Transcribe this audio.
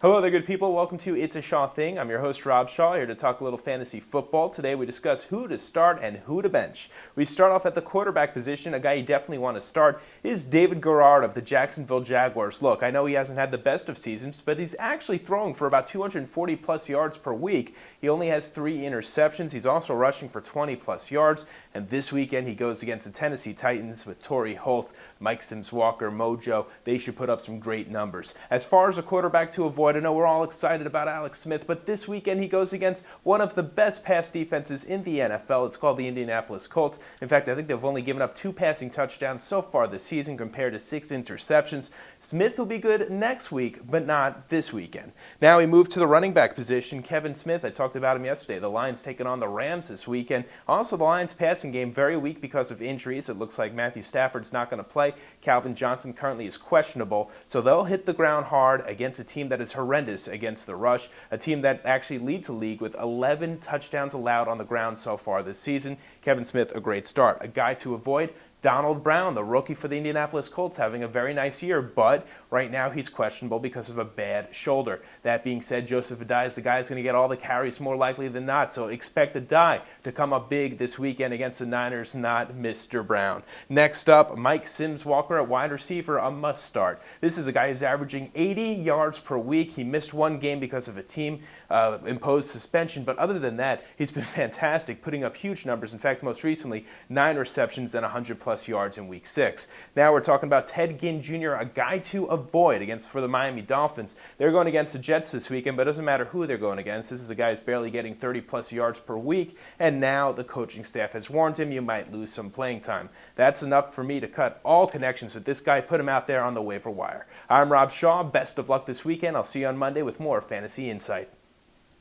Hello there, good people. Welcome to It's a Shaw Thing. I'm your host, Rob Shaw, here to talk a little fantasy football. Today we discuss who to start and who to bench. We start off at the quarterback position. A guy you definitely want to start is David Garrard of the Jacksonville Jaguars. Look, I know he hasn't had the best of seasons, but he's actually throwing for about 240 plus yards per week. He only has 3 interceptions. He's also rushing for 20 plus yards. And this weekend he goes against the Tennessee Titans with Torrey Holt, Mike Sims-Walker, Mojo. They should put up some great numbers. As far as a quarterback to avoid, I know we're all excited about Alex Smith, but this weekend he goes against one of the best pass defenses in the NFL. It's called the Indianapolis Colts. In fact, I think they've only given up 2 passing touchdowns so far this season compared to 6 interceptions. Smith will be good next week, but not this weekend. Now we move to the running back position. Kevin Smith, I talked about him yesterday. The Lions taking on the Rams this weekend. Also, the Lions passing game very weak because of injuries. It looks like Matthew Stafford's not going to play. Calvin Johnson currently is questionable, so they'll hit the ground hard against a team that is horrendous against the rush, a team that actually leads the league with 11 touchdowns allowed on the ground so far this season. Kevin Smith, a great start. A guy to avoid, Donald Brown, the rookie for the Indianapolis Colts, having a very nice year, but right now he's questionable because of a bad shoulder. That being said, Joseph Addai is the guy who's going to get all the carries more likely than not, so expect Addai to come up big this weekend against the Niners, not Mr. Brown. Next up, Mike Sims-Walker at wide receiver, a must start. This is a guy who's averaging 80 yards per week. He missed one game because of a team-imposed suspension, but other than that, he's been fantastic, putting up huge numbers. In fact, most recently, 9 receptions and 100-plus yards in Week 6. Now we're talking about Ted Ginn Jr., a guy to avoid for the Miami Dolphins. They're going against the Jets this weekend, but it doesn't matter who they're going against. This is a guy who's barely getting 30-plus yards per week, and now the coaching staff has warned him you might lose some playing time. That's enough for me to cut all connections with this guy, put him out there on the waiver wire. I'm Rob Shaw. Best of luck this weekend. I'll see you on Monday with more Fantasy Insight.